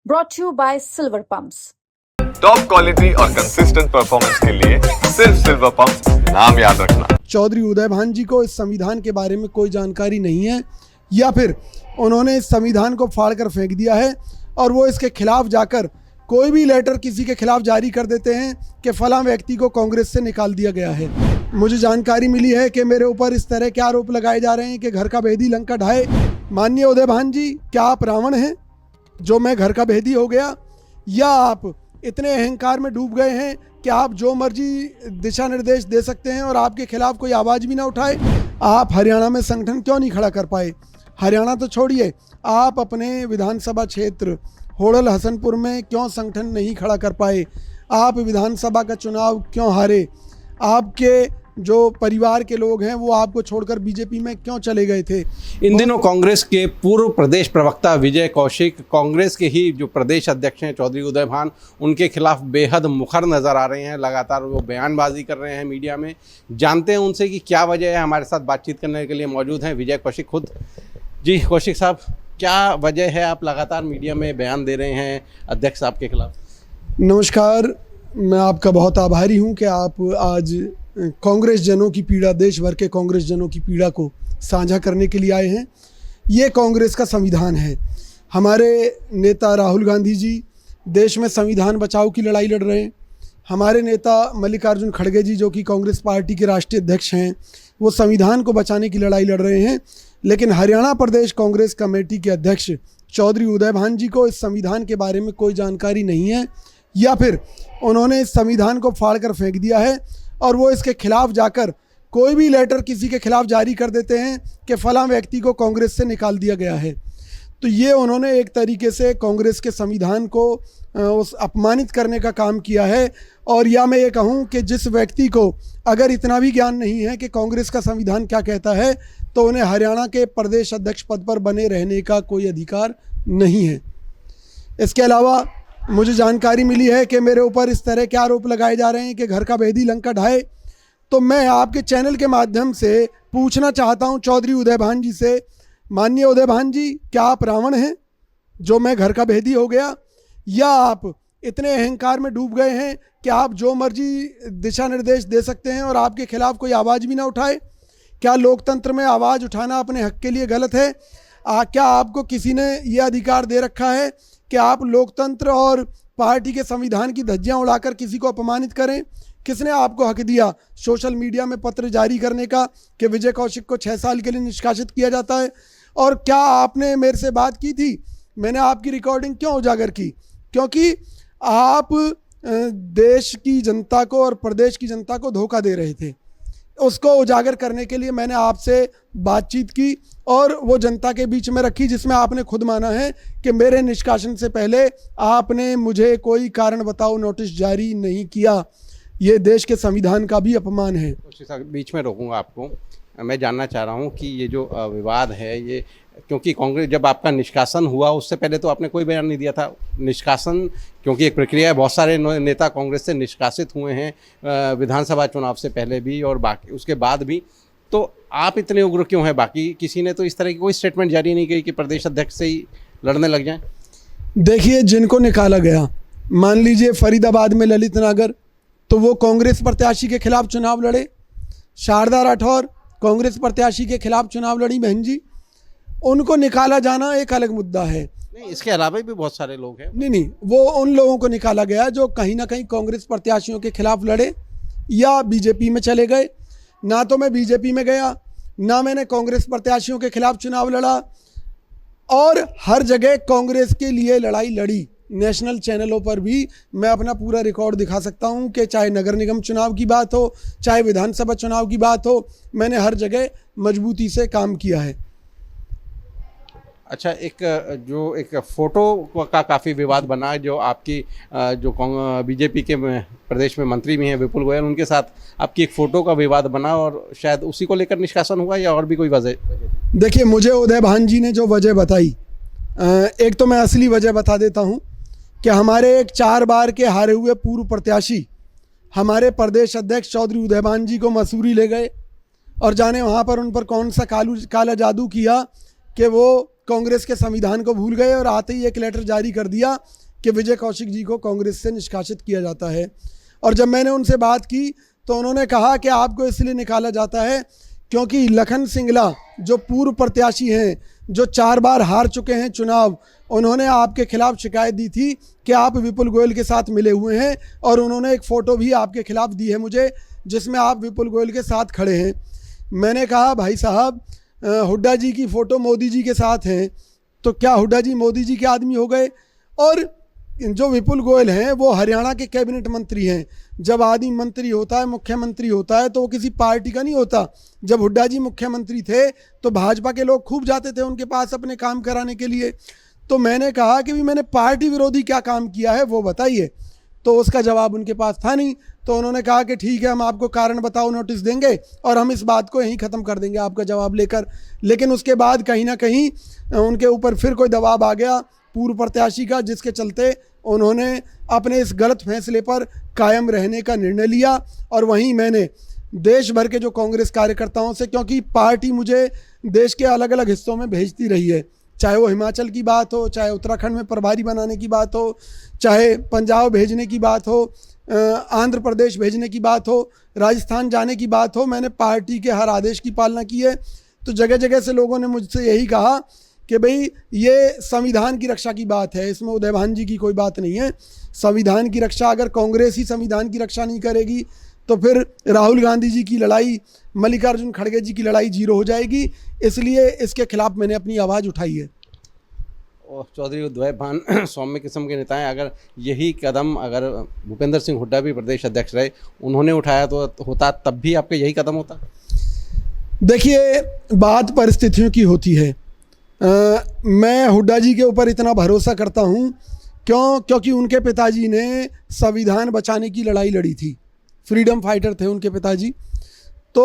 brought to you by Silver Pumps. Top quality और consistent performance के लिए सिर्फ सिल्वर पंप्स, नाम याद रखना। चौधरी उदय भान जी को इस संविधान के बारे में कोई जानकारी नहीं है, या फिर उन्होंने इस संविधान को फाड़ कर फेंक दिया है और वो इसके खिलाफ जाकर कोई भी लेटर किसी के खिलाफ जारी कर देते हैं कि फलां व्यक्ति को कांग्रेस से निकाल दिया गया है। मुझे जानकारी मिली है कि मेरे ऊपर इस तरह के आरोप लगाए जा रहे हैं कि घर का भेदी लंका ढाए। माननीय उदय भान जी, क्या आप रावण हैं जो मैं घर का भेदी हो गया, या आप इतने अहंकार में डूब गए हैं कि आप जो मर्जी दिशा निर्देश दे सकते हैं और आपके खिलाफ कोई आवाज़ भी ना उठाए? आप हरियाणा में संगठन क्यों नहीं खड़ा कर पाए? हरियाणा तो छोड़िए, आप अपने विधानसभा क्षेत्र होडल हसनपुर में क्यों संगठन नहीं खड़ा कर पाए? आप विधानसभा का चुनाव क्यों हारे? आपके जो परिवार के लोग हैं वो आपको छोड़कर बीजेपी में क्यों चले गए थे? इन दिनों कांग्रेस के पूर्व प्रदेश प्रवक्ता विजय कौशिक, कांग्रेस के ही जो प्रदेश अध्यक्ष हैं चौधरी उदय भान, उनके खिलाफ बेहद मुखर नज़र आ रहे हैं। लगातार वो बयानबाजी कर रहे हैं मीडिया में। जानते हैं उनसे कि क्या वजह है। हमारे साथ बातचीत करने के लिए मौजूद हैं विजय कौशिक खुद। जी कौशिक साहब, क्या वजह है आप लगातार मीडिया में बयान दे रहे हैं अध्यक्ष साहब के खिलाफ? नमस्कार, मैं आपका बहुत आभारी हूं कि आप आज कांग्रेस जनों की पीड़ा, देश भर के कांग्रेस जनों की पीड़ा को साझा करने के लिए आए हैं। ये कांग्रेस का संविधान है। हमारे नेता राहुल गांधी जी देश में संविधान बचाओ की लड़ाई लड़ रहे हैं। हमारे नेता मल्लिकार्जुन खड़गे जी, जो कि कांग्रेस पार्टी के राष्ट्रीय अध्यक्ष हैं, वो संविधान को बचाने की लड़ाई लड़ रहे हैं। लेकिन हरियाणा प्रदेश कांग्रेस कमेटी के अध्यक्ष चौधरी उदय भान जी को इस संविधान के बारे में कोई जानकारी नहीं है, या फिर उन्होंने इस संविधान को फाड़ कर फेंक दिया है और वो इसके खिलाफ जाकर कोई भी लेटर किसी के खिलाफ जारी कर देते हैं कि फलां व्यक्ति को कांग्रेस से निकाल दिया गया है। तो ये उन्होंने एक तरीके से कांग्रेस के संविधान को उस अपमानित करने का काम किया है। और या मैं ये कहूँ कि जिस व्यक्ति को अगर इतना भी ज्ञान नहीं है कि कांग्रेस का संविधान क्या कहता है, तो उन्हें हरियाणा के प्रदेश अध्यक्ष पद पर बने रहने का कोई अधिकार नहीं है। इसके अलावा मुझे जानकारी मिली है कि मेरे ऊपर इस तरह के आरोप लगाए जा रहे हैं कि घर का भेदी लंका ढाए। तो मैं आपके चैनल के माध्यम से पूछना चाहता हूं चौधरी उदय भान जी से, माननीय उदय भान जी, क्या आप रावण हैं जो मैं घर का भेदी हो गया, या आप इतने अहंकार में डूब गए हैं कि आप जो मर्जी दिशा निर्देश दे सकते हैं और आपके खिलाफ कोई आवाज़ भी ना उठाए? क्या लोकतंत्र में आवाज़ उठाना अपने हक के लिए गलत है? क्या आपको किसी ने यह अधिकार दे रखा है कि आप लोकतंत्र और पार्टी के संविधान की धज्जियां उड़ाकर किसी को अपमानित करें? किसने आपको हक दिया सोशल मीडिया में पत्र जारी करने का कि विजय कौशिक को 6 साल के लिए निष्कासित किया जाता है? और क्या आपने मेरे से बात की थी? मैंने आपकी रिकॉर्डिंग क्यों उजागर की? क्योंकि आप देश की जनता को और प्रदेश की जनता को धोखा दे रहे थे। उसको उजागर करने के लिए मैंने आपसे बातचीत की और वो जनता के बीच में रखी, जिसमें आपने खुद माना है कि मेरे निष्कासन से पहले आपने मुझे कोई कारण बताओ नोटिस जारी नहीं किया। ये देश के संविधान का भी अपमान है। बीच में रोकूंगा आपको। मैं जानना चाह रहा हूँ कि ये जो विवाद है, ये क्योंकि कांग्रेस जब आपका निष्कासन हुआ उससे पहले तो आपने कोई बयान नहीं दिया था। निष्कासन क्योंकि एक प्रक्रिया है, बहुत सारे नेता कांग्रेस से निष्कासित हुए हैं विधानसभा चुनाव से पहले भी और बाकी उसके बाद भी। तो आप इतने उग्र क्यों हैं? बाकी किसी ने तो इस तरह की कोई स्टेटमेंट जारी नहीं की कि प्रदेश अध्यक्ष से ही लड़ने लग जाएं? देखिए, जिनको निकाला गया, मान लीजिए फरीदाबाद में ललित नागर, तो वो कांग्रेस प्रत्याशी के खिलाफ चुनाव लड़े। शारदा राठौर कांग्रेस प्रत्याशी के खिलाफ चुनाव लड़ी बहन जी। उनको निकाला जाना एक अलग मुद्दा है। नहीं, इसके अलावा भी बहुत सारे लोग हैं। नहीं, वो उन लोगों को निकाला गया जो कहीं ना कहीं कांग्रेस प्रत्याशियों के खिलाफ लड़े या बीजेपी में चले गए। ना तो मैं बीजेपी में गया, ना मैंने कांग्रेस प्रत्याशियों के खिलाफ चुनाव लड़ा, और हर जगह कांग्रेस के लिए लड़ाई लड़ी। नेशनल चैनलों पर भी मैं अपना पूरा रिकॉर्ड दिखा सकता हूं कि चाहे नगर निगम चुनाव की बात हो, चाहे विधानसभा चुनाव की बात हो, मैंने हर जगह मजबूती से काम किया है। अच्छा, एक फ़ोटो का काफ़ी विवाद बना है, जो आपकी जो बीजेपी के प्रदेश में मंत्री भी हैं विपुल गोयल, उनके साथ आपकी एक फ़ोटो का विवाद बना और शायद उसी को लेकर निष्कासन हुआ, या और भी कोई वजह? देखिए, मुझे उदय भान जी ने जो वजह बताई, एक तो मैं असली वजह बता देता हूं कि हमारे एक 4 बार के हारे हुए पूर्व प्रत्याशी हमारे प्रदेश अध्यक्ष चौधरी उदय भान जी को मसूरी ले गए और जाने वहाँ पर उन पर कौन सा काला जादू किया कि वो कांग्रेस के संविधान को भूल गए और आते ही एक लेटर जारी कर दिया कि विजय कौशिक जी को कांग्रेस से निष्कासित किया जाता है। और जब मैंने उनसे बात की तो उन्होंने कहा कि आपको इसलिए निकाला जाता है क्योंकि लखन सिंगला जो पूर्व प्रत्याशी हैं, जो 4 बार हार चुके हैं चुनाव, उन्होंने आपके खिलाफ शिकायत दी थी कि आप विपुल गोयल के साथ मिले हुए हैं और उन्होंने एक फ़ोटो भी आपके खिलाफ दी है मुझे, जिसमें आप विपुल गोयल के साथ खड़े हैं। मैंने कहा भाई साहब, हुड्डा जी की फ़ोटो मोदी जी के साथ हैं, तो क्या हुड्डा जी मोदी जी के आदमी हो गए? और जो विपुल गोयल हैं वो हरियाणा के कैबिनेट मंत्री हैं। जब आदमी मंत्री होता है, मुख्यमंत्री होता है, तो वो किसी पार्टी का नहीं होता। जब हुड्डा जी मुख्यमंत्री थे तो भाजपा के लोग खूब जाते थे उनके पास अपने काम कराने के लिए। तो मैंने कहा कि भी मैंने पार्टी विरोधी क्या काम किया है वो बताइए, तो उसका जवाब उनके पास था नहीं। तो उन्होंने कहा कि ठीक है, हम आपको कारण बताओ नोटिस देंगे और हम इस बात को यहीं ख़त्म कर देंगे आपका जवाब लेकर। लेकिन उसके बाद कहीं ना कहीं उनके ऊपर फिर कोई दबाव आ गया पूर्व प्रत्याशी का, जिसके चलते उन्होंने अपने इस गलत फैसले पर कायम रहने का निर्णय लिया। और वहीं मैंने देश भर के जो कांग्रेस कार्यकर्ताओं से, क्योंकि पार्टी मुझे देश के अलग अलग हिस्सों में भेजती रही है, चाहे वो हिमाचल की बात हो, चाहे उत्तराखंड में प्रभारी बनाने की बात हो, चाहे पंजाब भेजने की बात हो, आंध्र प्रदेश भेजने की बात हो, राजस्थान जाने की बात हो, मैंने पार्टी के हर आदेश की पालना की है। तो जगह जगह से लोगों ने मुझसे यही कहा कि भाई ये संविधान की रक्षा की बात है, इसमें उदय भान जी की कोई बात नहीं है। संविधान की रक्षा, अगर कांग्रेस ही संविधान की रक्षा नहीं करेगी तो फिर राहुल गांधी जी की लड़ाई, मल्लिकार्जुन खड़गे जी की लड़ाई जीरो हो जाएगी। इसलिए इसके खिलाफ मैंने अपनी आवाज़ उठाई है। और चौधरी उदय भान सौम्य किस्म के नेता हैं। अगर यही कदम अगर भूपेंद्र सिंह हुड्डा भी प्रदेश अध्यक्ष रहे, उन्होंने उठाया तो होता, तब भी आपका यही कदम होता? देखिए, बात परिस्थितियों की होती है। मैं हुड्डा जी के ऊपर इतना भरोसा करता हूँ क्योंकि उनके पिताजी ने संविधान बचाने की लड़ाई लड़ी थी, फ्रीडम फाइटर थे उनके पिताजी। तो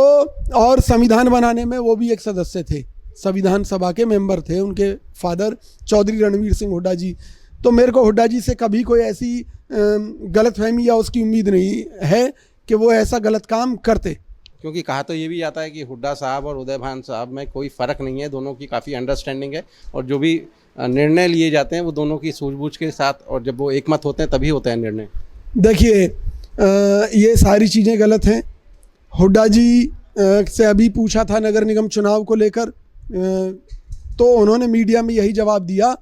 और संविधान बनाने में वो भी एक सदस्य थे, संविधान सभा के मेंबर थे उनके फादर चौधरी रणवीर सिंह हुड्डा जी। तो मेरे को हुड्डा जी से कभी कोई ऐसी गलतफहमी या उसकी उम्मीद नहीं है कि वो ऐसा गलत काम करते। क्योंकि कहा तो ये भी जाता है कि हुड्डा साहब और उदय भान साहब में कोई फ़र्क नहीं है, दोनों की काफ़ी अंडरस्टैंडिंग है और जो भी निर्णय लिए जाते हैं वो दोनों की सूझबूझ के साथ, और जब वो एकमत होते हैं तभी होते हैं निर्णय। देखिए, ये सारी चीज़ें गलत हैं। हुड्डा जी से अभी पूछा था नगर निगम चुनाव को लेकर, तो उन्होंने मीडिया में यही जवाब दिया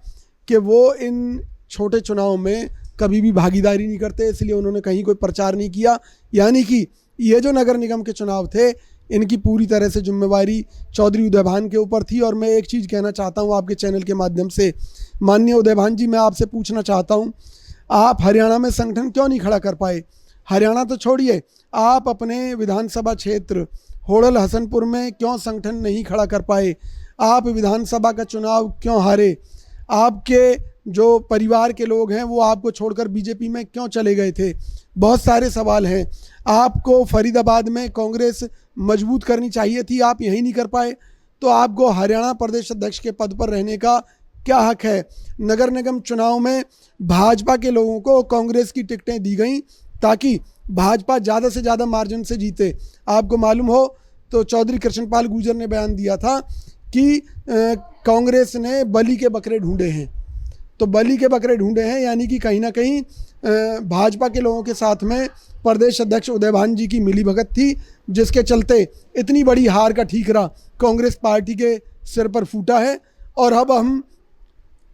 कि वो इन छोटे चुनाव में कभी भी भागीदारी नहीं करते, इसलिए उन्होंने कहीं कोई प्रचार नहीं किया। यानी कि ये जो नगर निगम के चुनाव थे, इनकी पूरी तरह से जिम्मेवारी चौधरी उदय भान के ऊपर थी। और मैं एक चीज़ कहना चाहता हूँ आपके चैनल के माध्यम से, माननीय उदय भान जी, मैं आपसे पूछना चाहता हूँ, आप हरियाणा में संगठन क्यों नहीं खड़ा कर पाए? हरियाणा तो छोड़िए, आप अपने विधानसभा क्षेत्र होडल हसनपुर में क्यों संगठन नहीं खड़ा कर पाए? आप विधानसभा का चुनाव क्यों हारे? आपके जो परिवार के लोग हैं वो आपको छोड़कर बीजेपी में क्यों चले गए थे? बहुत सारे सवाल हैं। आपको फरीदाबाद में कांग्रेस मजबूत करनी चाहिए थी, आप यही नहीं कर पाए, तो आपको हरियाणा प्रदेश अध्यक्ष के पद पर रहने का क्या हक है? नगर निगम चुनाव में भाजपा के लोगों को कांग्रेस की टिकटें दी गई ताकि भाजपा ज़्यादा से ज़्यादा मार्जिन से जीते। आपको मालूम हो तो चौधरी कृष्णपाल गुर्जर ने बयान दिया था कि कांग्रेस ने बलि के बकरे ढूंढे हैं। तो बलि के बकरे ढूंढे हैं यानी कि कहीं ना कहीं भाजपा के लोगों के साथ में प्रदेश अध्यक्ष उदय भान जी की मिलीभगत थी, जिसके चलते इतनी बड़ी हार का ठीकरा कांग्रेस पार्टी के सिर पर फूटा है। और अब हम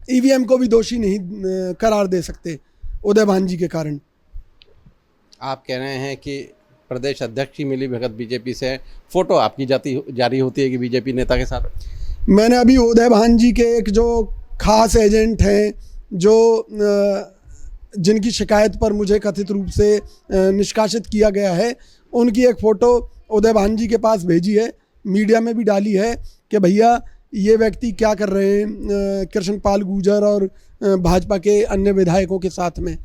ईवीएम को भी दोषी नहीं करार दे सकते उदय भान जी के कारण। आप कह रहे हैं कि प्रदेश अध्यक्ष की मिलीभगत बीजेपी से, फोटो आपकी जारी होती है कि बीजेपी नेता के साथ? मैंने अभी उदय भान जी के एक जो खास एजेंट हैं, जो जिनकी शिकायत पर मुझे कथित रूप से निष्कासित किया गया है, उनकी एक फ़ोटो उदय भान जी के पास भेजी है, मीडिया में भी डाली है कि भैया ये व्यक्ति क्या कर रहे हैं कृष्णपाल गुर्जर और भाजपा के अन्य विधायकों के साथ में।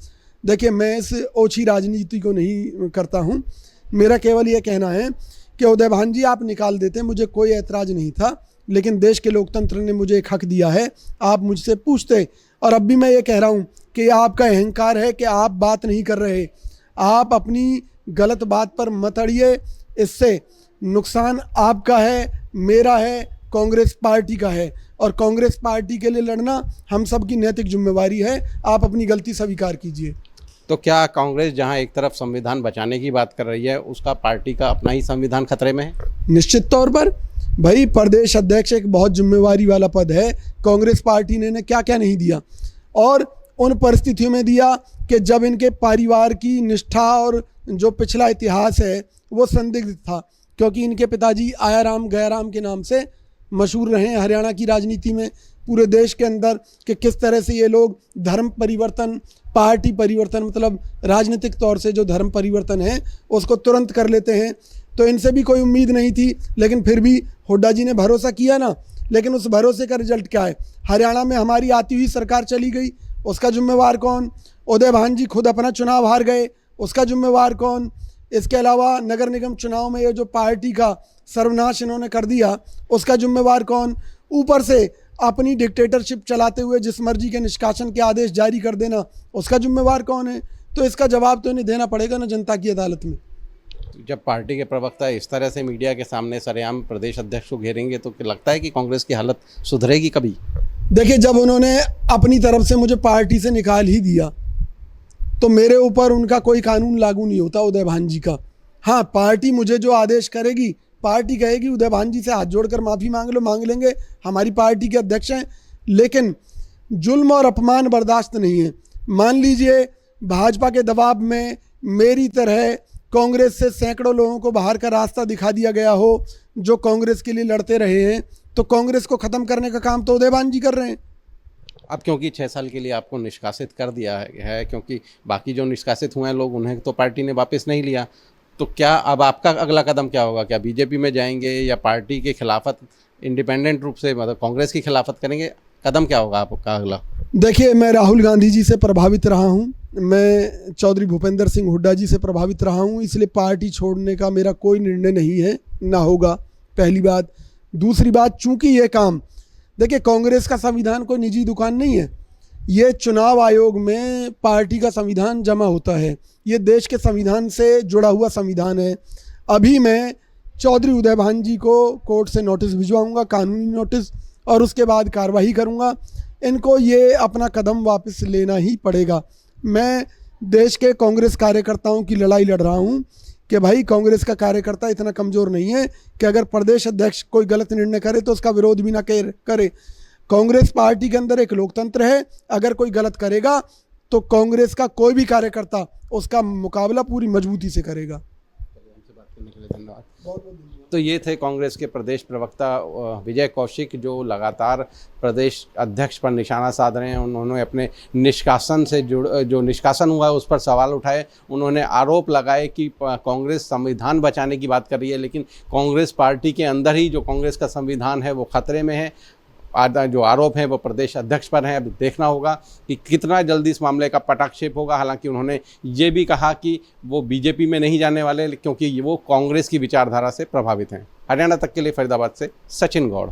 देखिए, मैं इस ओछी राजनीति को नहीं करता हूँ, मेरा केवल ये कहना है कि उदय भान जी आप निकाल देते, मुझे कोई ऐतराज़ नहीं था, लेकिन देश के लोकतंत्र ने मुझे एक हक दिया है, आप मुझसे पूछते। और अब भी मैं ये कह रहा हूँ कि आपका अहंकार है कि आप बात नहीं कर रहे, आप अपनी गलत बात पर मत अड़िए, इससे नुकसान आपका है, मेरा है, कांग्रेस पार्टी का है। और कांग्रेस पार्टी के लिए लड़ना हम सब की नैतिक जिम्मेवारी है। आप अपनी गलती स्वीकार कीजिए। तो क्या कांग्रेस जहां एक तरफ संविधान बचाने की बात कर रही है, उसका पार्टी का अपना ही संविधान खतरे में है? निश्चित तौर पर भाई, प्रदेश अध्यक्ष एक बहुत जिम्मेवारी वाला पद है। कांग्रेस पार्टी ने क्या क्या नहीं दिया, और उन परिस्थितियों में दिया कि जब इनके परिवार की निष्ठा और जो पिछला इतिहास है वो संदिग्ध था, क्योंकि इनके पिताजी आयाराम गयाराम के नाम से मशहूर रहे हैं हरियाणा की राजनीति में, पूरे देश के अंदर, कि किस तरह से ये लोग धर्म परिवर्तन, पार्टी परिवर्तन, मतलब राजनीतिक तौर से जो धर्म परिवर्तन है उसको तुरंत कर लेते हैं। तो इनसे भी कोई उम्मीद नहीं थी, लेकिन फिर भी हुड्डा जी ने भरोसा किया ना। लेकिन उस भरोसे का रिजल्ट क्या है? हरियाणा में हमारी आती हुई सरकार चली गई, उसका जिम्मेवार कौन? उदय भान जी खुद अपना चुनाव हार गए, उसका जिम्मेवार कौन? इसके अलावा नगर निगम चुनाव में ये जो पार्टी का सर्वनाश इन्होंने कर दिया, उसका जिम्मेवार कौन? ऊपर से अपनी डिक्टेटरशिप चलाते हुए जिस मर्जी के निष्कासन के आदेश जारी कर देना, उसका जिम्मेवार कौन है? तो इसका जवाब तो इन्हें देना पड़ेगा ना जनता की अदालत में। जब पार्टी के प्रवक्ता इस तरह से मीडिया के सामने सरेआम प्रदेश अध्यक्ष को घेरेंगे तो क्या लगता है कि कांग्रेस की हालत सुधरेगी कभी? देखिए, जब उन्होंने अपनी तरफ से मुझे पार्टी से निकाल ही दिया तो मेरे ऊपर उनका कोई कानून लागू नहीं होता, उदय भान जी का। हाँ, पार्टी मुझे जो आदेश करेगी, पार्टी कहेगी उदय भान जी से हाथ जोड़कर माफ़ी मांग लो, मांग लेंगे, हमारी पार्टी के अध्यक्ष हैं। लेकिन जुल्म और अपमान बर्दाश्त नहीं है। मान लीजिए भाजपा के दबाव में मेरी तरह कांग्रेस से सैकड़ों लोगों को बाहर का रास्ता दिखा दिया गया हो जो कांग्रेस के लिए लड़ते रहे हैं, तो कांग्रेस को ख़त्म करने का काम तो उदय भान जी कर रहे हैं। अब क्योंकि 6 साल के लिए आपको निष्कासित कर दिया है, क्योंकि बाकी जो निष्कासित हुए हैं लोग, उन्हें तो पार्टी ने वापस नहीं लिया, तो क्या अब आपका अगला कदम क्या होगा? क्या बीजेपी में जाएंगे या पार्टी के खिलाफत इंडिपेंडेंट रूप से, मतलब कांग्रेस की खिलाफत करेंगे? कदम क्या होगा आपका अगला? देखिए, मैं राहुल गांधी जी से प्रभावित रहा हूँ, मैं चौधरी भूपेंद्र सिंह हुड्डा जी से प्रभावित रहा हूँ, इसलिए पार्टी छोड़ने का मेरा कोई निर्णय नहीं है, ना होगा, पहली बात। दूसरी बात, चूंकि ये काम, देखिए कांग्रेस का संविधान कोई निजी दुकान नहीं है, ये चुनाव आयोग में पार्टी का संविधान जमा होता है, ये देश के संविधान से जुड़ा हुआ संविधान है। अभी मैं चौधरी उदय भान जी को कोर्ट से नोटिस भिजवाऊंगा, कानूनी नोटिस, और उसके बाद कार्रवाई करूंगा। इनको ये अपना कदम वापस लेना ही पड़ेगा। मैं देश के कांग्रेस कार्यकर्ताओं की लड़ाई लड़ रहा हूं कि भाई कांग्रेस का कार्यकर्ता इतना कमज़ोर नहीं है कि अगर प्रदेश अध्यक्ष कोई गलत निर्णय करे तो उसका विरोध भी ना करे। कांग्रेस पार्टी के अंदर एक लोकतंत्र है, अगर कोई गलत करेगा तो कांग्रेस का कोई भी कार्यकर्ता उसका मुकाबला पूरी मजबूती से करेगा। धन्यवाद। तो ये थे कांग्रेस के प्रदेश प्रवक्ता विजय कौशिक, जो लगातार प्रदेश अध्यक्ष पर निशाना साध रहे हैं। उन्होंने अपने निष्कासन से जो निष्कासन हुआ है उस पर सवाल उठाए। उन्होंने आरोप लगाए कि कांग्रेस संविधान बचाने की बात कर रही है, लेकिन कांग्रेस पार्टी के अंदर ही जो कांग्रेस का संविधान है वो खतरे में है। जो आरोप हैं वो प्रदेश अध्यक्ष पर हैं। अब देखना होगा कि कितना जल्दी इस मामले का पटाक्षेप होगा। हालांकि उन्होंने ये भी कहा कि वो बीजेपी में नहीं जाने वाले, क्योंकि वो कांग्रेस की विचारधारा से प्रभावित हैं। हरियाणा तक के लिए फरीदाबाद से सचिन गौड़।